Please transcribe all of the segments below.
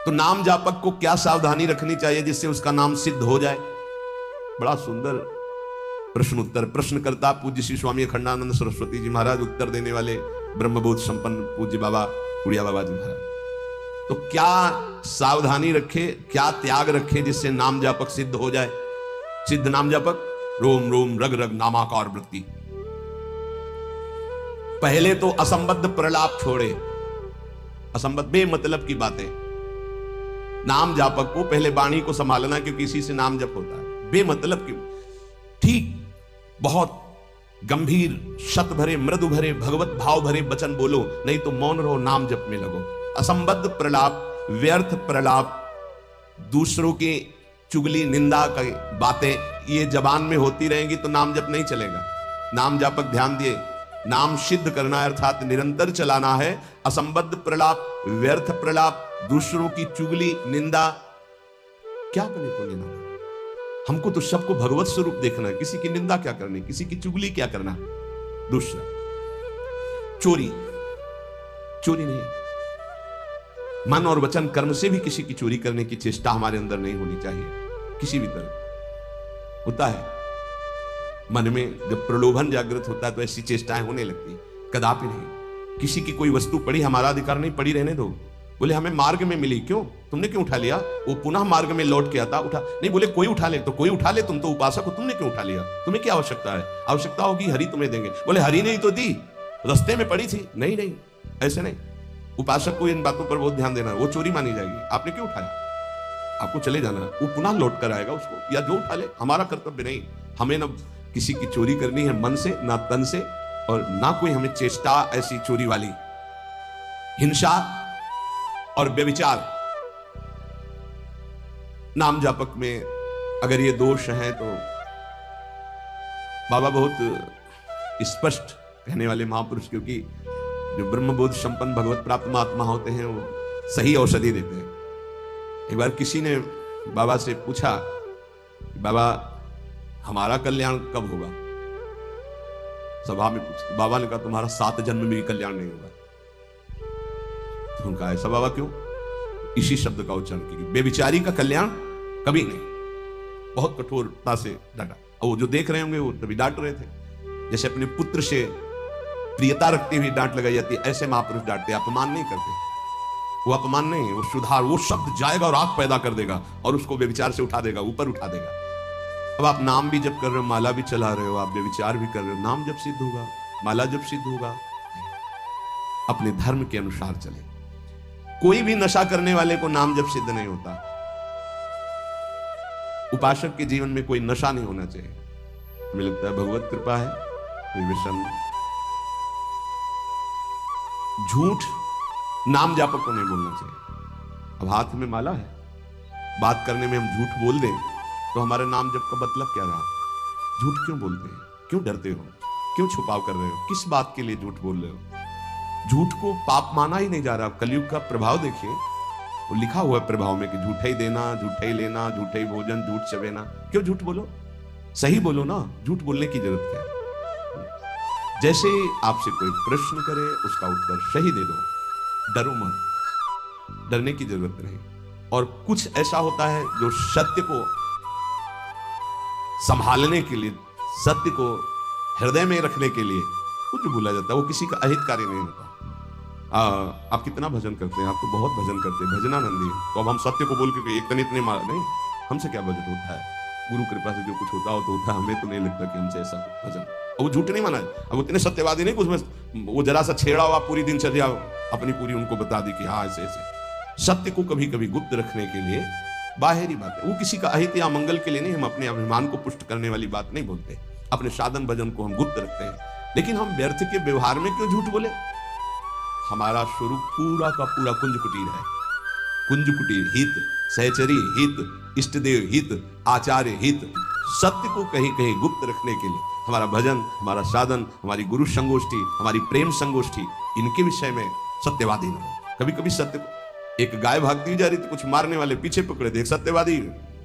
तो नाम जापक को क्या सावधानी रखनी चाहिए जिससे उसका नाम सिद्ध हो जाए? बड़ा सुंदर प्रश्न उत्तर प्रश्नकर्ता पूज्य श्री स्वामी अखंडानंद सरस्वती जी महाराज, उत्तर देने वाले ब्रह्मबोध संपन्न पूज्य बाबा उड़िया बाबा जी महाराज। तो क्या सावधानी रखे, क्या त्याग रखे जिससे नाम जापक सिद्ध हो जाए? सिद्ध नाम जापक रोम रोम रग रग नामाकार वृत्ति। पहले तो असंबद्ध प्रलाप छोड़े, असंबद्ध बेमतलब की बातें। नाम जापक को पहले वाणी को संभालना, क्योंकि इसी से नाम जप होता है। बेमतलब की, ठीक बहुत गंभीर शत भरे मृदु भरे भगवत भाव भरे वचन बोलो, नहीं तो मौन रहो, नाम जप में लगो। असंबद्ध प्रलाप, व्यर्थ प्रलाप, दूसरों की चुगली निंदा की बातें ये जबान में होती रहेंगी तो नाम जप नहीं चलेगा। नाम जापक ध्यान दिए, नाम सिद्ध करना है अर्थात निरंतर चलाना है। असंबद्ध प्रलाप, व्यर्थ प्रलाप, दूसरों की चुगली निंदा क्या करने को लेना? हमको तो सबको भगवत स्वरूप देखना है, किसी की निंदा क्या करनी, किसी की चुगली क्या करना। दूसरा, चोरी, चोरी नहीं, मन और वचन कर्म से भी किसी की चोरी करने की चेष्टा हमारे अंदर नहीं होनी चाहिए। किसी भी तरह होता है मन में जब प्रलोभन जागृत होता है तो ऐसी चेष्टाएं होने लगती, कदापि नहीं। किसी की कोई वस्तु पड़ी, हमारा अधिकार नहीं, पड़ी रहने दो। बोले हमें मार्ग में मिली, क्यों तुमने क्यों उठा लिया? वो पुनः मार्ग में लौट के आता, उठा नहीं। बोले कोई उठा ले, तो कोई उठा ले, तुम तो उपासक हो, तुमने क्यों उठा लिया? तुम्हें क्या आवश्यकता है? आवश्यकता होगी हरि तुम्हें देंगे। बोले हरि ने ही तो दी, रास्ते में पड़ी थी। नहीं नहीं, ऐसे नहीं। उपासक को इन बातों पर बहुत ध्यान देना है, वो चोरी मानी जाएगी। आपने क्यों उठाया? आपको चले जाना, वो पुनः लौट कर आएगा उसको, या जो उठा ले। हमारा कर्तव्य नहीं, हमें न किसी की चोरी करनी है मन से, ना तन से, और ना कोई हमें चेष्टा ऐसी चोरी वाली। हिंसा और व्यभिचार नाम जापक में अगर ये दोष हैं तो बाबा बहुत स्पष्ट कहने वाले महापुरुष, क्योंकि जो ब्रह्मबोध संपन्न भगवत प्राप्त महात्मा होते हैं वो सही औषधि देते हैं। एक बार किसी ने बाबा से पूछा, बाबा हमारा कल्याण कब होगा? सभा में पूछा, बाबा ने कहा तुम्हारा 7 जन्म में भी कल्याण नहीं होगा। तो उनका ऐसा बाबा क्यों? इसी शब्द का उच्चारण कीजिए, बेविचारी का कल्याण कभी नहीं। बहुत कठोरता से डांटा, और वो जो देख रहे होंगे वो तभी डांट रहे थे। जैसे अपने पुत्र से प्रियता रखते हुए डांट लगाई जाती है, ऐसे महापुरुष डांटते, अपमान नहीं करते। वो अपमान नहीं, वो सुधार, वो शब्द जाएगा और आग पैदा कर देगा और उसको बेविचार से उठा देगा, ऊपर उठा देगा। अब आप नाम भी जप कर रहे हो, माला भी चला रहे हो, आप बेविचार भी कर रहे हो, नाम जब सिद्ध होगा, माला जब सिद्ध होगा? अपने धर्म के अनुसार चले। कोई भी नशा करने वाले को नाम जब सिद्ध नहीं होता। उपासक के जीवन में कोई नशा नहीं होना चाहिए। हमें लगता है भगवत कृपा है, कोई विषम। झूठ नाम जापक को नहीं बोलना चाहिए। अब हाथ में माला है, बात करने में हम झूठ बोल दें तो हमारे नाम जप का मतलब क्या रहा? झूठ क्यों बोलते हैं? क्यों डरते हो? क्यों छुपाव कर रहे हो? किस बात के लिए झूठ बोल रहे हो? झूठ को पाप माना ही नहीं जा रहा। कलयुग का प्रभाव देखिए, वो लिखा हुआ है प्रभाव में कि झूठे ही देना, झूठे ही लेना, झूठे ही भोजन, झूठ चबेना। क्यों झूठ बोलो? सही बोलो ना, झूठ बोलने की जरूरत क्या है? जैसे आपसे कोई प्रश्न करे उसका उत्तर सही दे दो, डरो मत, डरने की जरूरत नहीं। और कुछ ऐसा होता है जो सत्य को संभालने के लिए, सत्य को हृदय में रखने के लिए कुछ बोला जाता है, वो किसी का अहितकारी नहीं होता। आप कितना भजन करते हैं? आप तो बहुत भजन करते हैं, भजनानंदी। तो अब हम सत्य को बोल के एक तन इतने मार नहीं, हमसे क्या भजन होता है? गुरु कृपा से जो कुछ होता हो तो होता है, हमें तो नहीं लगता कि हमसे ऐसा भजन। और वो झूठ नहीं माना है। अब उतने सत्यवादी नहीं, उसमें वो जरा सा छेड़ा हुआ पूरी दिनचर्या अपनी पूरी उनको बता दी कि हाँ ऐसे ऐसे। सत्य को कभी कभी गुप्त रखने के लिए बाहरी बात है, वो किसी का अहित या मंगल के लिए नहीं। हम अपने अभिमान को पुष्ट करने वाली बात नहीं बोलते, अपने साधन भजन को हम गुप्त रखते हैं। लेकिन हम व्यर्थ के व्यवहार में क्यों झूठ बोले? हमारा स्वरूप पूरा का पूरा कुंज कुटीर है। कुंज कुटीर हित, सहचरी हित, इष्टदेव हित, आचार्य हित। सत्य को कहीं कहीं गुप्त रखने के लिए हमारा भजन, हमारा साधन, हमारी गुरु संगोष्ठी, हमारी प्रेम संगोष्ठी, इनके विषय में सत्यवादी न हो। कभी कभी सत्य को, एक गाय भागती जा रही थी, कुछ मारने वाले पीछे पकड़े थे, एक सत्यवादी,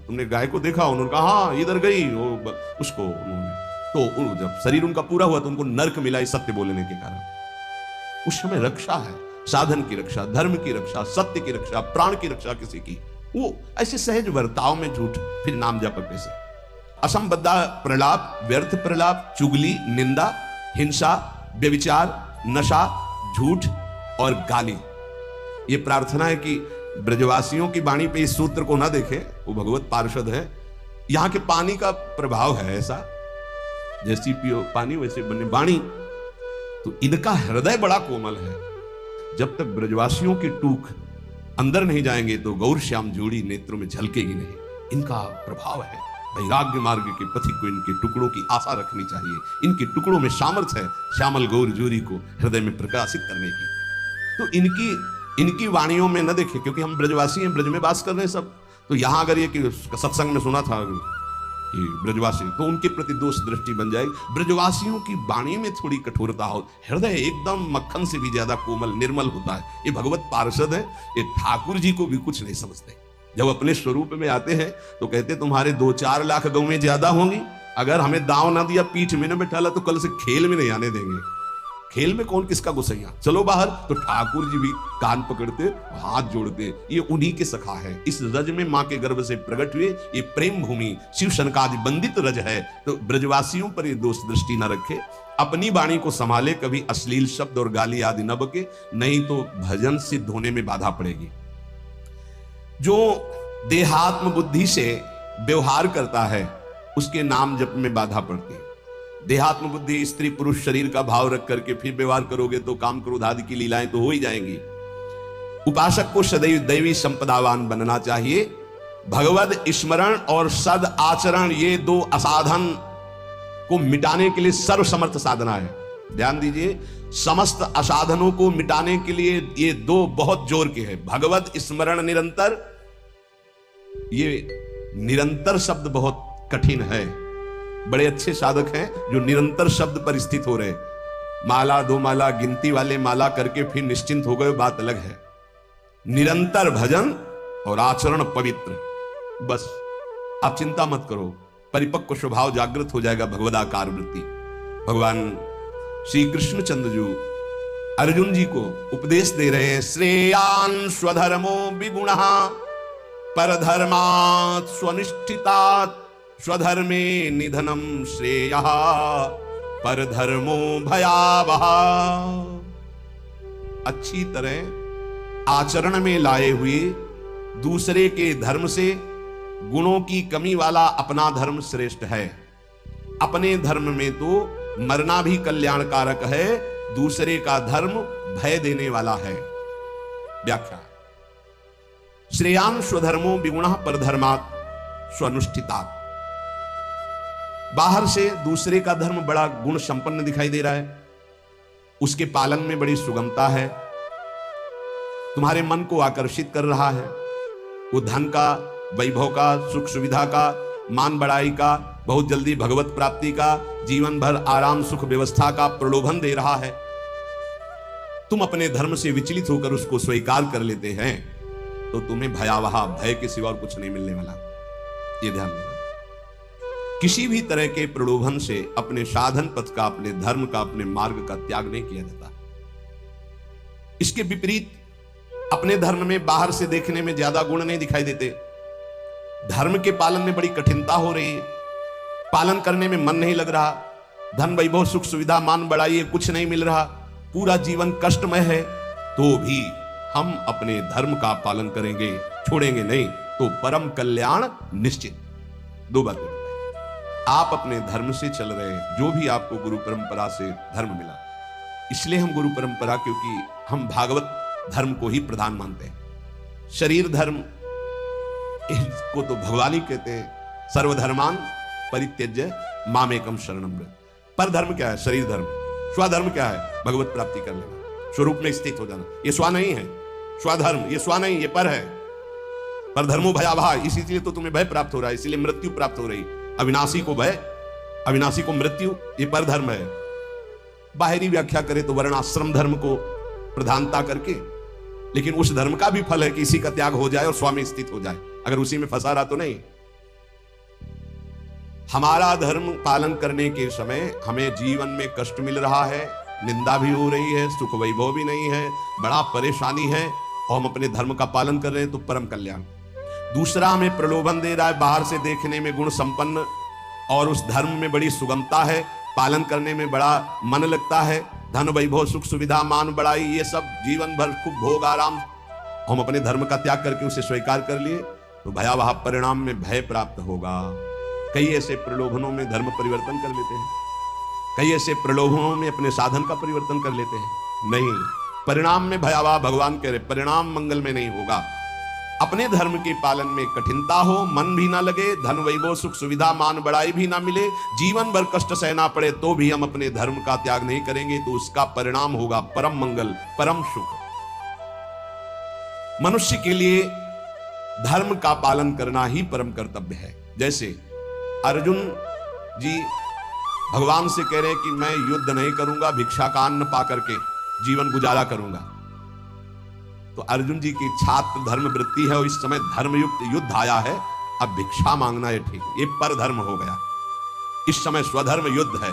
तुमने गाय को देखा? उन्होंने कहा हाँ इधर गई, उसको उन्होंने, तो जब शरीर उनका पूरा हुआ तो उनको नर्क मिला इस सत्य बोलने के कारण। उस समय रक्षा है, साधन की रक्षा, धर्म की रक्षा, सत्य की रक्षा, प्राण की रक्षा किसी की, वो ऐसे सहज वर्ताव में झूठ, फिर नाम जप कैसे? असंबद्धा प्रलाप, व्यर्थ प्रलाप, चुगली, निंदा, हिंसा, व्यभिचार, नशा, झूठ और गाली। ये प्रार्थना है कि ब्रजवासियों की वाणी पे इस सूत्र को ना देखें, वो भगवत पार्षद है। यहां के पानी का प्रभाव है ऐसा, जैसी पियो पानी वैसे बने वाणी। तो इनका हृदय बड़ा कोमल है। जब तक ब्रजवासियों की टूक अंदर नहीं जाएंगे तो गौर श्याम जोड़ी नेत्रों में झलकेगी नहीं। इनका प्रभाव है। वैराग्य मार्ग के पथिक को इनके टुकड़ों की आशा रखनी चाहिए। इनके टुकड़ों में सामर्थ्य है श्यामल गौर जोड़ी को हृदय में प्रकाशित करने की। तो इनकी वाणियों में न देखे, क्योंकि हम ब्रजवासी हैं, ब्रज में वास कर रहे हैं सब। तो यहां अगर ये कि सत्संग में सुना था कि ब्रजवासी, तो उनके प्रति दोष दृष्टि बन जाएगी। ब्रजवासियों की वाणी में थोड़ी कठोरता हो, हृदय एकदम मक्खन से भी ज्यादा कोमल निर्मल होता है। ये भगवत पार्षद है, ये ठाकुर जी को भी कुछ नहीं समझते। जब अपने स्वरूप में आते हैं तो कहते तुम्हारे 2-4 लाख गौएं ज्यादा होंगी, अगर हमें दांव ना दिया, पीठ में न बैठाला, तो कल से खेल में नहीं आने देंगे। खेल में कौन किसका गुस्सैया, चलो बाहर। तो ठाकुर जी भी कान पकड़ते, हाथ जोड़ते, ये उन्हीं के सखा है। इस रज में मां के गर्भ से प्रकट हुए, ये प्रेम भूमि शिव शनकादि बंदित रज है। तो ब्रजवासियों पर ये दोष दृष्टि न रखे, अपनी वाणी को संभाले, कभी अश्लील शब्द और गाली आदि न बके, नहीं तो भजन सिद्ध होने में बाधा पड़ेगी। जो देहात्म बुद्धि से व्यवहार करता है उसके नाम जप में बाधा पड़ती है। देहात्म बुद्धि, स्त्री पुरुष शरीर का भाव रख करके फिर व्यवहार करोगे तो काम क्रोध आदि की लीलाएं तो हो ही जाएंगी। उपासक को सदैव दैवी संपदावान बनना चाहिए। भगवत स्मरण और सद आचरण, ये 2 असाधन को मिटाने के लिए सर्वसमर्थ साधना है। ध्यान दीजिए, समस्त असाधनों को मिटाने के लिए ये 2 बहुत जोर के हैं। भगवत स्मरण निरंतर, ये निरंतर शब्द बहुत कठिन है। बड़े अच्छे साधक हैं जो निरंतर शब्द पर स्थित हो रहे। माला 2 माला गिनती वाले माला करके फिर निश्चिंत हो गए, बात अलग है। निरंतर भजन और आचरण पवित्र, बस आप चिंता मत करो, परिपक्व स्वभाव जागृत हो जाएगा, भगवदाकार वृत्ति। भगवान श्री कृष्णचंद्र जी अर्जुन जी को उपदेश दे रहे हैं। श्रेयान स्वधर्मो विगुणः परधर्मात् स्वनिष्ठितात् स्वधर्मे निधनम श्रेयः परधर्मो भयावह। अच्छी तरह आचरण में लाए हुए दूसरे के धर्म से गुणों की कमी वाला अपना धर्म श्रेष्ठ है। अपने धर्म में तो मरना भी कल्याणकारक है, दूसरे का धर्म भय देने वाला है। व्याख्या, श्रेयान स्वधर्मो विगुणः परधर्मात् स्वनुष्ठितात्। बाहर से दूसरे का धर्म बड़ा गुण संपन्न दिखाई दे रहा है, उसके पालन में बड़ी सुगमता है, तुम्हारे मन को आकर्षित कर रहा है। वो धन का, वैभव का, सुख सुविधा का, मान बढ़ाई का, बहुत जल्दी भगवत प्राप्ति का, जीवन भर आराम सुख व्यवस्था का प्रलोभन दे रहा है। तुम अपने धर्म से विचलित होकर उसको स्वीकार कर लेते हैं तो तुम्हें भयावह, भय के सिवा और कुछ नहीं मिलने वाला। ये ध्यान देना। किसी भी तरह के प्रलोभन से अपने साधन पथ का, अपने धर्म का, अपने मार्ग का त्याग नहीं किया जाता। इसके विपरीत अपने धर्म में बाहर से देखने में ज्यादा गुण नहीं दिखाई देते, धर्म के पालन में बड़ी कठिनता हो रही है, पालन करने में मन नहीं लग रहा, धन वैभव सुख सुविधा मान बढ़ाइए कुछ नहीं मिल रहा, पूरा जीवन कष्टमय है, तो भी हम अपने धर्म का पालन करेंगे, छोड़ेंगे नहीं, तो परम कल्याण निश्चित। 2 बातें, आप अपने धर्म से चल रहे हैं, जो भी आपको गुरु परंपरा से धर्म मिला, इसलिए हम गुरु परंपरा, क्योंकि हम भागवत धर्म को ही प्रधान मानते हैं। शरीर धर्म इसको तो भगवान ही कहते हैं, सर्वधर्मान परित्यज्य मामेकम शरणम व्रज। पर धर्म क्या है? शरीर धर्म। स्वधर्म क्या है? भगवत प्राप्ति कर लेना, स्वरूप में स्थित हो जाना। ये स्व नहीं है, स्वधर्म ये स्व नहीं, ये पर है। पर धर्मो भयावह, इसीलिए तो तुम्हें भय प्राप्त हो रहा है, इसीलिए मृत्यु प्राप्त हो रही। अविनाशी को भय, अविनाशी को मृत्यु, ये पर धर्म है। बाहरी व्याख्या करें तो वर्णाश्रम धर्म को प्रधानता करके, लेकिन उस धर्म का भी फल है कि इसी का त्याग हो जाए और स्वामी स्थित हो जाए, अगर उसी में फंसा रहा तो नहीं। हमारा धर्म पालन करने के समय हमें जीवन में कष्ट मिल रहा है, निंदा भी हो रही है, सुख वैभव भी नहीं है, बड़ा परेशानी है, और हम अपने धर्म का पालन कर रहे हैं तो परम कल्याण। दूसरा हमें प्रलोभन दे रहा है, बाहर से देखने में गुण संपन्न और उस धर्म में बड़ी सुगमता है, पालन करने में बड़ा मन लगता है, धन वैभव सुख सुविधा मान बड़ाई ये सब जीवन भर खूब भोग आराम, हम अपने धर्म का त्याग करके उसे स्वीकार कर लिए तो भयावह परिणाम में भय प्राप्त होगा। कई ऐसे प्रलोभनों में धर्म परिवर्तन कर लेते हैं, कई ऐसे प्रलोभनों में अपने साधन का परिवर्तन कर लेते हैं, नहीं, परिणाम में भयावह, भगवान कह रहे परिणाम मंगल में नहीं होगा। अपने धर्म के पालन में कठिनता हो, मन भी ना लगे, धन वैभव सुख सुविधा मान बड़ाई भी ना मिले, जीवन भर कष्ट सहना पड़े तो भी हम अपने धर्म का त्याग नहीं करेंगे, तो उसका परिणाम होगा परम मंगल, परम सुख। मनुष्य के लिए धर्म का पालन करना ही परम कर्तव्य है। जैसे अर्जुन जी भगवान से कह रहे हैं कि मैं युद्ध नहीं करूंगा, भिक्षा का अन्न पा करके जीवन गुजारा करूंगा, तो अर्जुन जी की छात्र धर्म वृत्ति है और इस समय धर्मयुक्त युद्ध आया है, अब भिक्षा मांगना है ठीक, ये पर धर्म हो गया। इस समय स्वधर्म युद्ध है,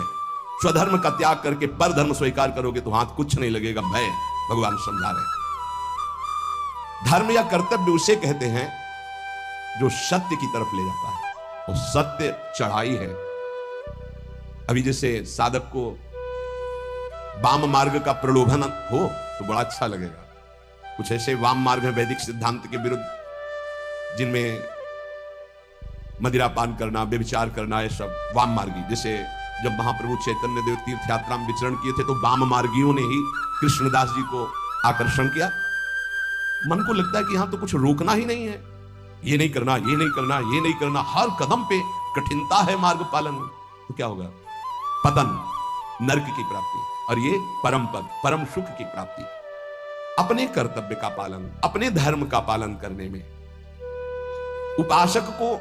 स्वधर्म का त्याग करके पर धर्म स्वीकार करोगे तो हाथ कुछ नहीं लगेगा, भय, भगवान समझा रहे। धर्म या कर्तव्य उसे कहते हैं जो सत्य की तरफ ले जाता है, और सत्य चढ़ाई है। अभी जैसे साधक को वाम मार्ग का प्रलोभन हो तो बड़ा अच्छा लगेगा। कुछ ऐसे वाम मार्ग है वैदिक सिद्धांत के विरुद्ध, जिनमें मदिरा पान करना, व्यभिचार करना, ये सब वाम मार्गी। जैसे जब महाप्रभु चैतन्य देव तीर्थ यात्रा में विचरण किए थे तो वाम मार्गियों ने ही कृष्णदास जी को आकर्षण किया। मन को लगता है कि यहां तो कुछ रोकना ही नहीं है, ये नहीं करना, ये नहीं करना, ये नहीं करना, हर कदम पे कठिनता है मार्ग पालन में, तो क्या होगा? पतन, नरक की प्राप्ति, और ये परम पद, परम सुख की प्राप्ति। अपने कर्तव्य का पालन, अपने धर्म का पालन करने में उपासक को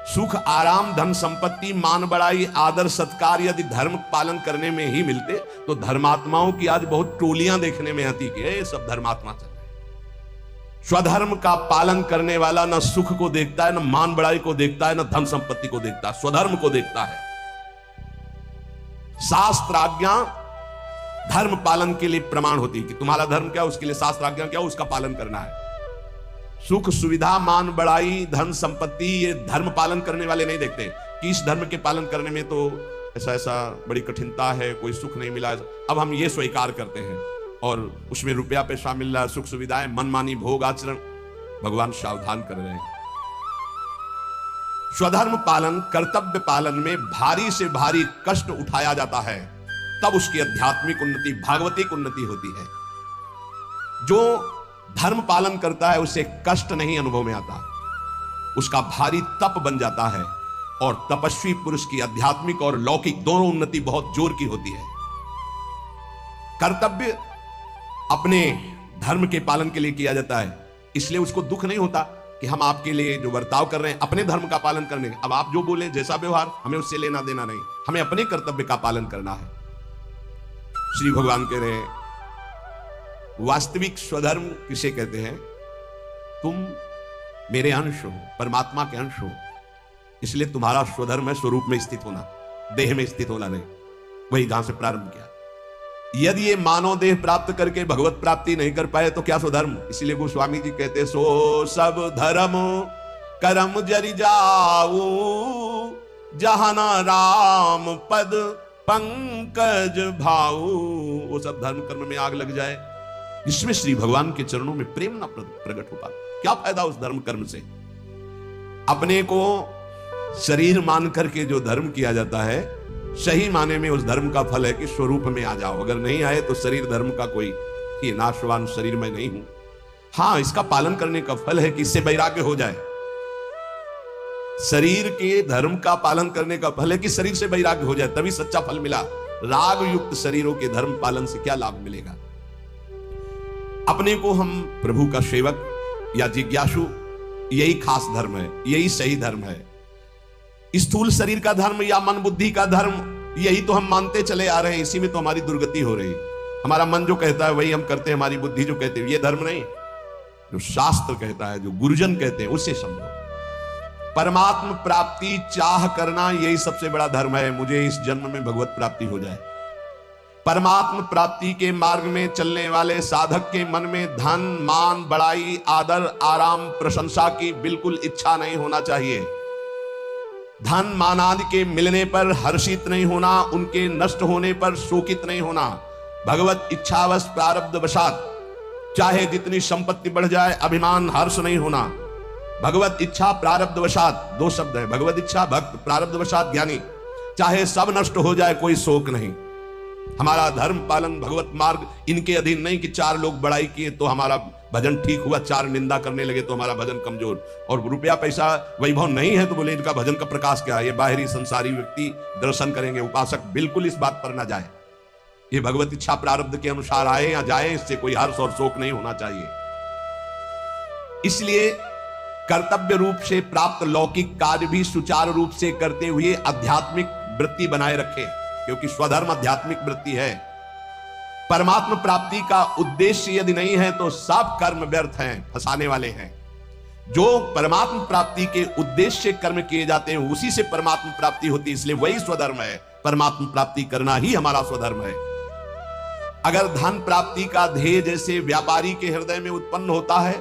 सुख आराम धन संपत्ति मान बड़ाई आदर सत्कार यदि धर्म पालन करने में ही मिलते तो धर्मात्माओं की आज बहुत टोलियां देखने में आती कि ये सब धर्मात्मा चल रहे। स्वधर्म का पालन करने वाला न सुख को देखता है, न मान बड़ाई को देखता है, न धन संपत्ति को देखता है, स्वधर्म को देखता है। शास्त्र आज्ञा धर्म पालन के लिए प्रमाण होती है कि तुम्हारा धर्म क्या, उसके लिए शास्त्र आज्ञा क्या, उसका पालन करना है। सुख सुविधा मान बड़ाई धन संपत्ति ये धर्म पालन करने वाले नहीं देखते कि इस धर्म के पालन करने में तो ऐसा ऐसा बड़ी कठिनता है, कोई सुख नहीं मिला, अब हम ये स्वीकार करते हैं और उसमें रुपया पैसा मिल रहा है, सुख सुविधाएं, मनमानी भोग आचरण। भगवान सावधान कर रहे हैं। स्वधर्म पालन कर्तव्य पालन में भारी से भारी कष्ट उठाया जाता है, तब उसकी आध्यात्मिक उन्नति भागवतिक उन्नति होती है। जो धर्म पालन करता है उसे कष्ट नहीं अनुभव में आता, उसका भारी तप बन जाता है, और तपस्वी पुरुष की आध्यात्मिक और लौकिक दोनों उन्नति बहुत जोर की होती है। कर्तव्य अपने धर्म के पालन के लिए किया जाता है, इसलिए उसको दुख नहीं होता कि हम आपके लिए जो बर्ताव कर रहे हैं अपने धर्म का पालन करने, अब आप जो बोले जैसा व्यवहार हमें उससे लेना देना नहीं, हमें अपने कर्तव्य का पालन करना है। श्री भगवान कह रहे हैं वास्तविक स्वधर्म किसे कहते हैं? तुम मेरे अंश हो, परमात्मा के अंश हो, इसलिए तुम्हारा स्वधर्म है स्वरूप में स्थित होना, देह में स्थित होना नहीं। वही जहां से प्रारंभ किया। यदि ये मानव देह प्राप्त करके भगवत प्राप्ति नहीं कर पाए तो क्या स्वधर्म? इसीलिए गोस्वामी जी कहते सो सब धर्म करम जरि जाऊ, जहां राम पद पंकज भाऊ। वो सब धर्म कर्म में आग लग जाए, इसमें श्री भगवान के चरणों में प्रेम ना प्रकट हो पाता, क्या फायदा उस धर्म कर्म से? अपने को शरीर मान करके जो धर्म किया जाता है, सही माने में उस धर्म का फल है कि स्वरूप में आ जाओ। अगर नहीं आए तो शरीर धर्म का कोई ये नाशवान शरीर में नहीं हूं। हां, इसका पालन करने का फल है कि इससे वैराग्य हो जाए। शरीर के धर्म का पालन करने का फल है कि शरीर से वैराग्य हो जाए, तभी सच्चा फल मिला। राग युक्त शरीरों के धर्म पालन से क्या लाभ मिलेगा? अपने को हम प्रभु का सेवक या जिज्ञासु, यही खास धर्म है, यही सही धर्म है। स्थूल शरीर का धर्म या मन बुद्धि का धर्म, यही तो हम मानते चले आ रहे हैं, इसी में तो हमारी दुर्गति हो रही। हमारा मन जो कहता है वही हम करते हैं, हमारी बुद्धि जो कहते हैं ये धर्म नहीं। जो शास्त्र कहता है, जो गुरुजन कहते हैं, उसे समझो। परमात्म प्राप्ति चाह करना यही सबसे बड़ा धर्म है। मुझे इस जन्म में भगवत प्राप्ति हो जाए, परमात्म प्राप्ति के मार्ग में चलने वाले साधक के मन में धन, मान, बड़ाई, आदर, आराम, प्रशंसा की बिल्कुल इच्छा नहीं होना चाहिए। धन, मान आदि के मिलने पर हर्षित नहीं होना, उनके नष्ट होने पर शोकित नहीं होना। भगवत इच्छावश प्रारब्ध वशात चाहे जितनी संपत्ति बढ़ जाए, अभिमान, हर्ष नहीं होना। भगवत इच्छा प्रारब्ध वशात, दो शब्द है, भगवत इच्छा भक्त, प्रारब्ध वशात ज्ञानी। चाहे सब नष्ट हो जाए, कोई शोक नहीं। हमारा धर्म पालन, भगवत मार्ग इनके अधीन नहीं कि चार लोग बड़ाई किए तो हमारा भजन ठीक हुआ, चार निंदा करने लगे तो हमारा भजन कमजोर, और रुपया पैसा वैभव नहीं है तो बोले इनका भजन का प्रकाश क्या है। ये बाहरी संसारी व्यक्ति दर्शन करेंगे, उपासक बिल्कुल इस बात पर ना जाए। ये भगवत इच्छा प्रारब्ध के अनुसार आए या जाए, इससे कोई हर्ष और शोक नहीं होना चाहिए। इसलिए कर्तव्य रूप से प्राप्त लौकिक कार्य भी सुचारू रूप से करते हुए आध्यात्मिक वृत्ति बनाए रखे, क्योंकि स्वधर्म आध्यात्मिक वृत्ति है। परमात्मा प्राप्ति का उद्देश्य यदि नहीं है तो सब कर्म व्यर्थ हैं, फंसाने वाले हैं। जो परमात्मा प्राप्ति के उद्देश्य से कर्म किए जाते हैं उसी से परमात्मा प्राप्ति होती है, इसलिए वही स्वधर्म है। परमात्मा प्राप्ति करना ही हमारा स्वधर्म है। अगर धन प्राप्ति का ध्येय जैसे व्यापारी के हृदय में उत्पन्न होता है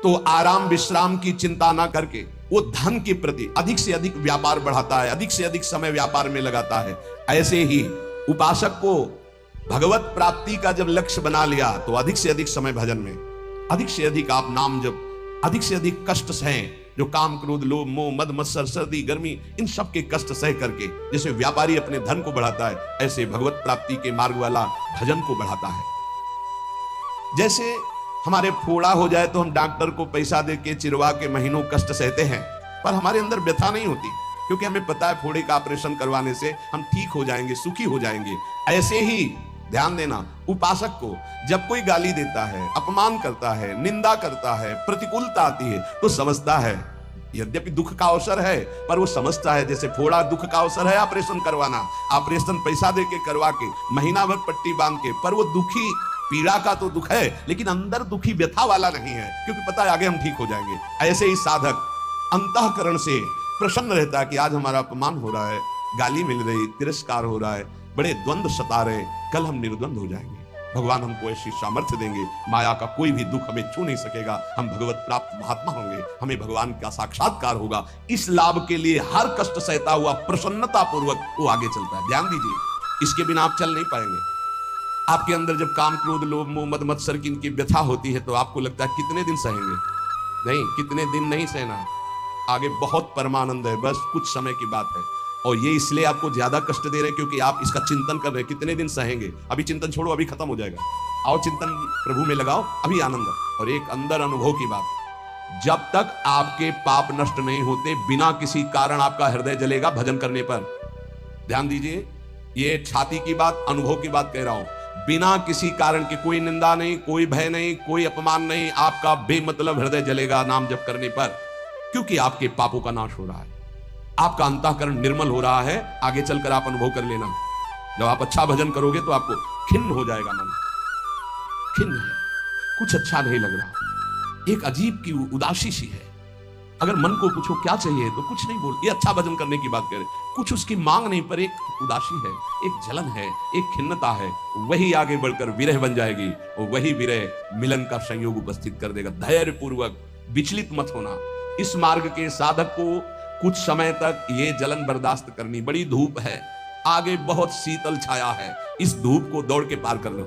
तो आराम विश्राम की चिंता ना करके वो धन के प्रति अधिक से अधिक व्यापार बढ़ाता है, अधिक से अधिक समय व्यापार में लगाता है। ऐसे ही उपासक को भगवत प्राप्ति का जब लक्ष्य बना लिया तो अधिक से अधिक समय भजन में, अधिक से अधिक आप नाम जप, अधिक से अधिक कष्ट सहें, जो काम, क्रोध, लोभ, मोह, मद, मत्सर, सर्दी, गर्मी, इन सब के कष्ट सह करके जैसे व्यापारी अपने धन को बढ़ाता है, ऐसे भगवत प्राप्ति के मार्ग वाला भजन को बढ़ाता है। जैसे हमारे फोड़ा हो जाए तो हम डॉक्टर को पैसा दे के चिरवा के महीनों कष्ट सहते हैं, पर हमारे अंदर व्यथा नहीं होती, क्योंकि हमें पता है फोड़े का ऑपरेशन करवाने से हम ठीक हो जाएंगे, सुखी हो जाएंगे। ऐसे ही ध्यान देना, उपासक को जब कोई गाली देता है, अपमान करता है, निंदा करता है, प्रतिकूलता आती है तो समझता है, यद्यपि दुख का अवसर है पर वो समझता है जैसे फोड़ा दुख का अवसर है ऑपरेशन करवाना, ऑपरेशन पैसा दे के करवा के महीना भर पट्टी बांध के, पर वो दुखी, पीड़ा का तो दुख है लेकिन अंदर दुखी व्यथा वाला नहीं है, क्योंकि पता है आगे हम ठीक हो जाएंगे। ऐसे ही साधक अंतःकरण से प्रसन्न रहता है कि आज हमारा अपमान हो रहा है, गाली मिल रही, तिरस्कार हो रहा है, बड़े द्वंद्व सता रहे, कल हम निर्द्वंद हो जाएंगे। भगवान हमको ऐसी सामर्थ्य देंगे, माया का कोई भी दुख हमें छू नहीं सकेगा, हम भगवत प्राप्त महात्मा होंगे, हमें भगवान का साक्षात्कार होगा। इस लाभ के लिए हर कष्ट सहता हुआ प्रसन्नता पूर्वक वो आगे चलता है। ध्यान दीजिए, इसके बिना आप चल नहीं पाएंगे। आपके अंदर जब काम, क्रोध, लोभ, मोह, मद, मत्सर की इनकी व्यथा होती है तो आपको लगता है कितने दिन सहेंगे, नहीं, कितने दिन नहीं सहना, आगे बहुत परमानंद है, बस कुछ समय की बात है। और ये इसलिए आपको ज्यादा कष्ट दे रहे हैं क्योंकि आप इसका चिंतन कर रहे हैं, कितने दिन सहेंगे, अभी चिंतन छोड़ो, अभी खत्म हो जाएगा, आओ चिंतन प्रभु में लगाओ, अभी आनंद। और एक अंदर अनुभव की बात, जब तक आपके पाप नष्ट नहीं होते बिना किसी कारण आपका हृदय जलेगा भजन करने पर। ध्यान दीजिए, ये छाती की बात, अनुभव की बात कह रहा हूं। बिना किसी कारण के, कोई निंदा नहीं, कोई भय नहीं, कोई अपमान नहीं, आपका बेमतलब हृदय जलेगा नाम जप करने पर, क्योंकि आपके पापों का नाश हो रहा है, आपका अंतःकरण निर्मल हो रहा है। आगे चलकर आप अनुभव कर लेना, जब आप अच्छा भजन करोगे तो आपको खिन्न हो जाएगा मन, खिन्न है, कुछ अच्छा नहीं लग रहा, एक अजीब की उदासी सी है। अगर मन को पूछो क्या चाहिए तो कुछ नहीं बोल, ये अच्छा भजन करने की बात करे, कुछ उसकी मांग नहीं, पर एक उदासी है, एक जलन है, एक खिन्नता है। वही आगे बढ़कर विरह बन जाएगी और वही विरह मिलन का संयोग उपस्थित कर देगा। धैर्य पूर्वक विचलित मत होना। इस मार्ग के साधक को कुछ समय तक ये जलन बर्दाश्त करनी, बड़ी धूप है, आगे बहुत शीतल छाया है, इस धूप को दौड़ के पार कर लो।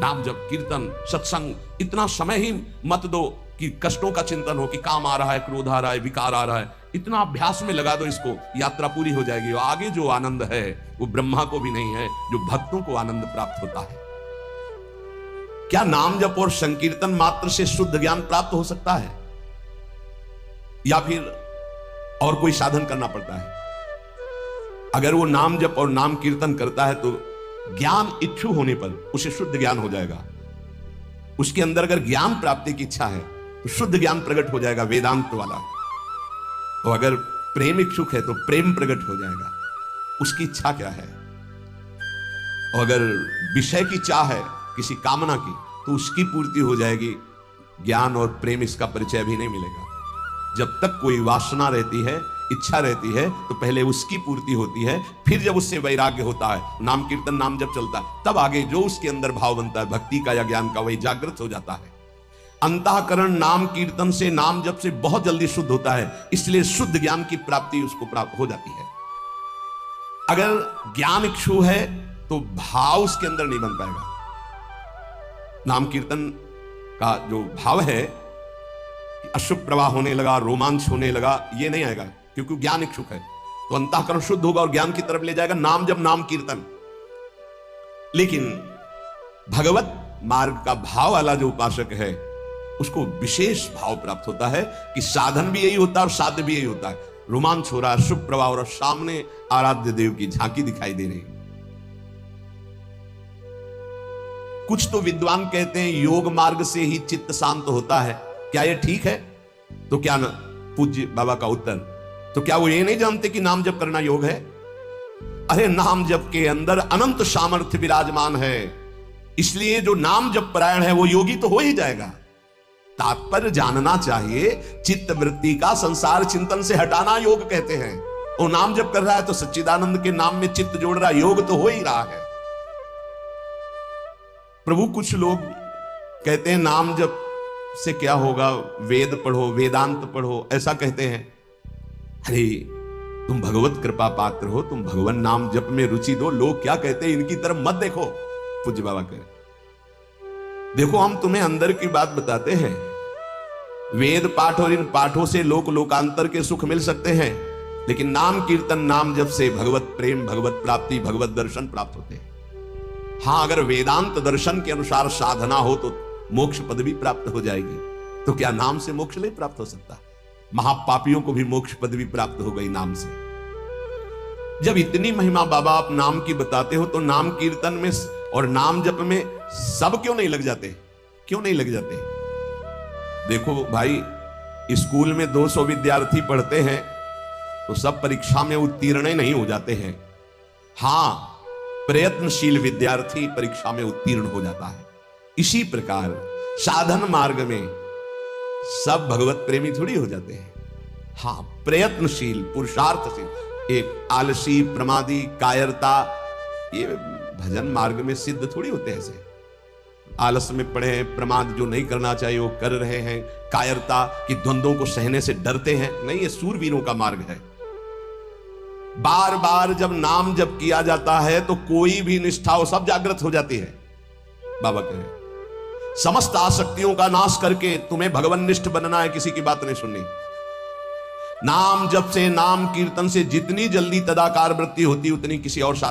नाम जप, कीर्तन, सत्संग, इतना समय ही मत दो कि कष्टों का चिंतन हो कि काम आ रहा है, क्रोध आ रहा है, विकार आ रहा है, इतना अभ्यास में लगा दो इसको, यात्रा पूरी हो जाएगी। और आगे जो आनंद है वो ब्रह्मा को भी नहीं है, जो भक्तों को आनंद प्राप्त होता है। क्या नाम जप और संकीर्तन मात्र से शुद्ध ज्ञान प्राप्त हो सकता है, या फिर और कोई साधन करना पड़ता है? अगर वो नाम जप और नाम कीर्तन करता है तो ज्ञान इच्छु होने पर उसे शुद्ध ज्ञान हो जाएगा। उसके अंदर अगर ज्ञान प्राप्ति की इच्छा है तो शुद्ध ज्ञान प्रकट हो जाएगा, वेदांत वाला। तो अगर प्रेम इच्छुक है तो प्रेम प्रकट हो जाएगा, उसकी इच्छा क्या है। और अगर विषय की चाह है, किसी कामना की, तो उसकी पूर्ति हो जाएगी। ज्ञान और प्रेम इसका परिचय भी नहीं मिलेगा। जब तक कोई वासना रहती है इच्छा रहती है तो पहले उसकी पूर्ति होती है, फिर जब उससे वैराग्य होता है, नाम कीर्तन नाम जब चलता है, तब आगे जो उसके अंदर भाव बनता है भक्ति का या ज्ञान का, वही जागृत हो जाता है। अंतःकरण नाम कीर्तन से, नाम जब से बहुत जल्दी शुद्ध होता है, इसलिए शुद्ध ज्ञान की प्राप्ति उसको प्राप्त हो जाती है। अगर ज्ञान इच्छु है तो भाव उसके अंदर नहीं बन पाएगा। नाम कीर्तन का जो भाव है, अशुभ प्रवाह होने लगा, रोमांच होने लगा, ये नहीं आएगा, क्योंकि ज्ञान इच्छुक है। तो अंतःकरण शुद्ध होगा और ज्ञान की तरफ ले जाएगा, नाम जब नाम कीर्तन। लेकिन भगवत मार्ग का भाव वाला जो उपासक है, उसको विशेष भाव प्राप्त होता है कि साधन भी यही होता है और साध्य भी यही होता है। रोमांच हो रहा है, शुभ प्रवाह हो रहा है, सामने आराध्य देव की झांकी दिखाई दे रही है। कुछ तो विद्वान कहते हैं योग मार्ग से ही चित्त शांत होता है। क्या ये ठीक है? तो क्या न पूज्य बाबा का उत्तर, तो क्या वो ये नहीं जानते कि नाम जप करना योग है? अरे नाम जप के अंदर अनंत सामर्थ्य विराजमान है, इसलिए जो नाम जप परायण है वो योगी तो हो ही जाएगा। तात्पर्य जानना चाहिए, चित्त वृत्ति का संसार चिंतन से हटाना योग कहते हैं। वो नाम जप कर रहा है तो सच्चिदानंद के नाम में चित्त जोड़ रहा है, योग तो हो ही रहा है। प्रभु कुछ लोग कहते हैं नाम जप से क्या होगा, वेद पढ़ो, वेदांत पढ़ो, ऐसा कहते हैं। अरे तुम भगवत कृपा पात्र हो, तुम भगवान नाम जप में रुचि दो, लोग क्या कहते हैं इनकी तरफ मत देखो। पूज्य बाबा कहे देखो हम तुम्हें अंदर की बात बताते हैं। वेद पाठ और इन पाठों से लोकांतर के सुख मिल सकते हैं, लेकिन नाम कीर्तन नाम जप से भगवत प्रेम, भगवत प्राप्ति, भगवत दर्शन प्राप्त होते हैं। हाँ, अगर वेदांत दर्शन के अनुसार साधना हो तो मोक्ष पदवी प्राप्त हो जाएगी। तो क्या नाम से मोक्ष नहीं प्राप्त हो सकता? महापापियों को भी मोक्ष पदवी प्राप्त हो गई नाम से। जब इतनी महिमा बाबा आप नाम की बताते हो, तो नाम कीर्तन में और नाम जप में सब क्यों नहीं लग जाते? क्यों नहीं लग जाते? देखो भाई, स्कूल में 200 विद्यार्थी पढ़ते हैं तो सब परीक्षा में उत्तीर्ण नहीं हो जाते हैं। हां, प्रयत्नशील विद्यार्थी परीक्षा में उत्तीर्ण हो जाता है। इसी प्रकार साधन मार्ग में सब भगवत प्रेमी थोड़ी हो जाते हैं। हां, प्रयत्नशील, पुरुषार्थशील। एक आलसी, प्रमादी, कायरता, ये भजन मार्ग में सिद्ध थोड़ी होते हैं। ऐसे आलस में पड़े हैं, प्रमाद जो नहीं करना चाहिए वो कर रहे हैं, कायरता की द्वंद्वों को सहने से डरते हैं, नहीं, ये सूरवीरों का मार्ग है। बार बार जब नाम जप किया जाता है तो कोई भी निष्ठा हो सब जागृत हो जाती है। बाबा कह रहे समस्त आसक्तियों का नाश करके तुम्हें भगवननिष्ठ बनना है, किसी की बात नहीं सुननी। नाम जप से, नाम कीर्तन से जितनी जल्दी तदाकार वृत्ति होती उतनी किसी और साधन